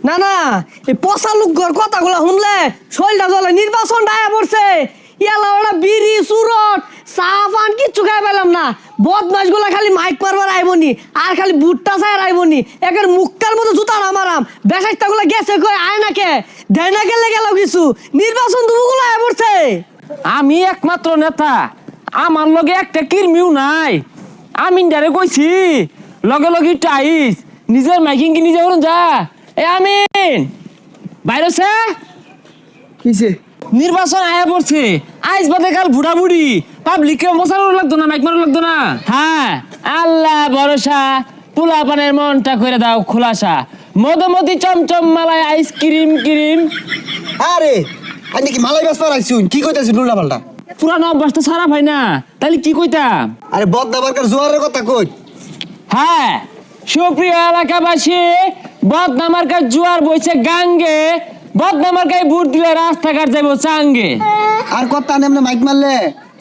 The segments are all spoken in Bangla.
না না, এই পচা লোকর কথাগুলো শুনলে শরীরটা জ্বলে। নির্বাচন ডায়া পড়ছে, ইয়ালা ওরা বিড়ি সুরট চা পান কিচ্ছু খাই পেলাম না। বদমাস গুলা খালি মাইক মারবার আইবনি আর খালি বুটটা চায়ের আইবনি। একের মুখটার মতো জুতা না মারাম। বেসাইটা গুলা গেছে কই আয় না কে দেয় না গেলে গেল কিছু। নির্বাচন দুগুলো আয় পড়ছে। আমি একমাত্র নেতা, আমার লগে একটা কিরমিও নাই। আমি ডারে কইছি লগে লগে টাইস নিজের মাইকিং কি নিজে করুন যা। এ আমিন বাইরেছে কিছে নির্বাচন আয়া পড়ছে, আইস বাদে কাল বুড়া বুড়ি পাবলিককে মশানো লাগতো না, মাইক মারো লাগতো না। হ্যাঁ, আল্লাহ ভরসা, পোলা পানের মনটা করে দাও খোলাসা। Madhumati chomchom malai ice cream cream. আরে আমি কি মালাই বাস পারাইছুন? কি কইতাছিস উল্টা পাল্টা? পুরানো অভ্যাস তো সারা ভাই না, তাহলে কি কইতাম? আরে বদনাবারকার জোয়ারের কথা কই। হ্যাঁ, সুপ্রিয় এলাকাবাসী, বদনামার্কার জোয়ার বইছে গাঙ্গে, বদনামার্কায় ভোট দিলে রাস্তাঘাট যাবো চাঙ্গে। আর কথা নেমনে মাইক মারলে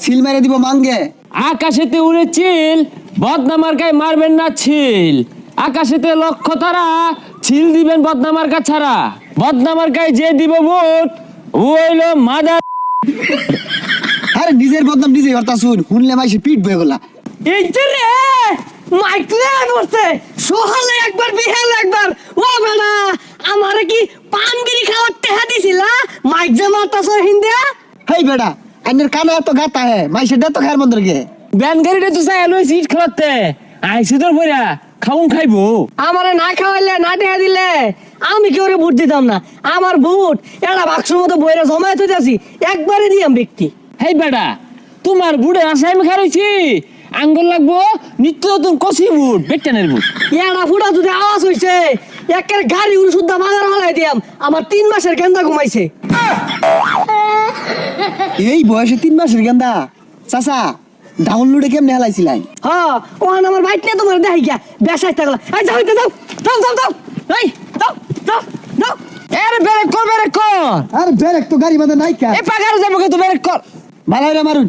সিল মেরে দিব মাঙ্গে। আকাশেতে উড়ে চিল, বদনামার্কায় মারবেন না ছিল। আকাশেতে লক্ষ্য তারা, ছিল দিবেন বদনামার্কা ছাড়া। বদনামার্কায় যে দিব ভোট ও হইল মাদার। আরে নিজের বদনাম নিজেই হরতা শুন, শুনলে মাইসে পিট বয়ে বলা। এই যে রে মাইক লয়ে পড়ছে, সকালে একবার বিকালে একবার। ও বেটা, আমারে কি পানগিরি খাওয়ার টেহা দিছিলা? মাইক যে মারতাছ হিন্দিয়া। হেই বেড়া, আইনের কানে এত গাতা হে, মাইসে দে তো খায়ের মন্দির গে। ব্যান গাড়িটা তো চাই লই সিট খেলাতে আইসি তোর পয়রা খাউন খাইবো। আমারে না খাওয়াইলে না টেহা দিলে আমি কি ওরে ভোট দিতাম না। আমার ভোট এটা বাক্সর মতো বইরা জমায়ে থইতাছি, একবারে দিয়াম ব্যক্তি। হেই বেটা, তোমার বুড়ে আসে আমি খারইছি, আঙ্গুল লাগবো নিত্য নতুন কষি বুট, বেটানের বুট। এটা ফুটা যদি আওয়াজ হইছে একের গাড়ি উড়ে শুদ্ধা বাজার হলাই দিয়াম। আমার 3 মাসের গেন্দা ঘুমাইছে। এই বয়সে 3 মাসের গেন্দা চাচা ডাউনলোডে কেমনে হেলাইছিলাই? হ্যাঁ, ওখানে আমার বাইক নিয়ে তোমার দেখাই গিয়া বেসাই থাকলা। এই যাও যাও যাও যাও যাও, এই যাও যাও যাও। এর ব্রেক কর, ব্রেক কর। আরে ব্রেক তো গাড়ি বাঁধা নাই কা। এ পাগারে যাবো কে, তো ব্রেক কর। মালাই মারুন।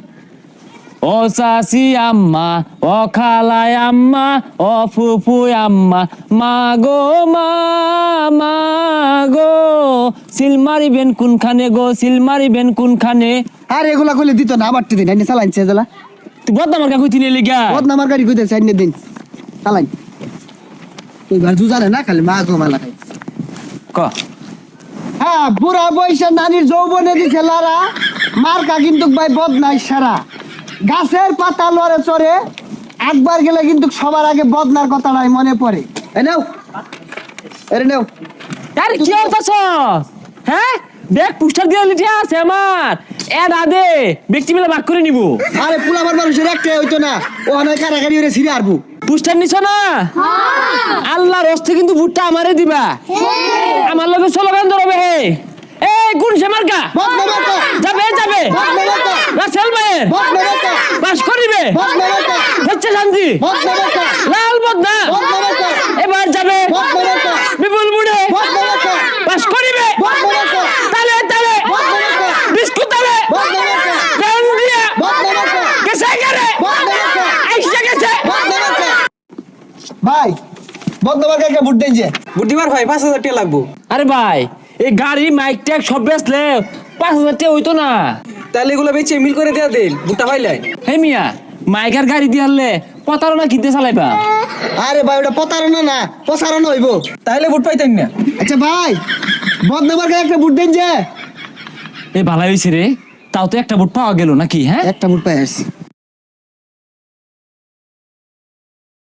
ও চাচি আম্মা, ও খালাই আম্মা, ও ফুফু আম্মা, মা গো মা, মা গো সিল মারিবেন কোনখানে গো, সিল মারিবেন কোনখানে। আর এগুলা কইলে দিত না, আবার দিন আইনে চালাইছে জলা। তুই বদনামার কা কইতি নিলি গা। বদনামার গাড়ি কইতেছে আইনে দিন চালাই। তুই বাজু জানে না খালি মা গো মালা খাই। ক হ্যাঁ, বুড়া বয়সে নানির যৌবনে দিছে লারা, মার্কা কিন্তু ভাই বদনাই সারা। গাছের পাতা লড়ে চড়ে, একবার গেলে কিন্তু সবার আগে বদনার কথাটাই মনে পড়ে। এই নাও, এরে নাও। আরে কি হতাছ? হ্যাঁ, দেখ পোস্টার দিয়ে লিখে আছে আমার। এড আদে ব্যক্তি মিলে ভাগ করে নিব। আরে পুলাবার মানুষের একটাই হইতো না, ও অনেক কারাগারি ওরে ছিঁড়ে আরবো। পোস্টার নিছ না? আল্লাহর হস্তে কিন্তু ভুট্টা আমারে দিবা। আমার লগে স্লোগান ধরবে। হে এই কোন সে মার্কা? বদনা মার্কা, যাবে যাবে বদনা মার্কা, রাসেল ভাইয়ের বদনা মার্কা, পাস করিবে। বদনা মার্কা, হচ্ছে শান্তি বদনা মার্কা, লাল বদনা বদনা মার্কা, এবার যাবে বদনা মার্কা, বিপুল বুড়ে বদনা মার্কা, পাস করিবে। বদনা মার্কা, তালে তালে বদনা মার্কা, বিস্কুট তালে বদনা মার্কা, প্যান দিয়ে বদনা মার্কা, গেছে গেলে বদনা মার্কা, আইসা গেছে। বদনা মার্কা। ভাই বদনা মার্কা কে ভোট দেন যে? বুদ্ধিবার ভাই 5,000 টাকা লাগবো। আরে ভাই, এই গাড়ি মাইক ট্যাগ সব বেচলে 5,000 টাকা হইতো না। তাহলে এগুলো বেচে মিল করে দেয়া দেন, বুটটা পাইলাই। হে মিয়া, মাইকার গাড়ি দিয়ে হারলে প্রতারণা কিনতে চালাইবা। আরে ভাই ওটা প্রতারণা না, প্রসারণা হইব। তাহলে বুট পাইতেন না। আচ্ছা ভাই, বদনা মার্কা একটা ভোট দেন যে। এ ভালাই হইছে রে, তাও তো একটা বুট পাওয়া গেল নাকি? হ্যাঁ, একটা ভোট পাই আসছি।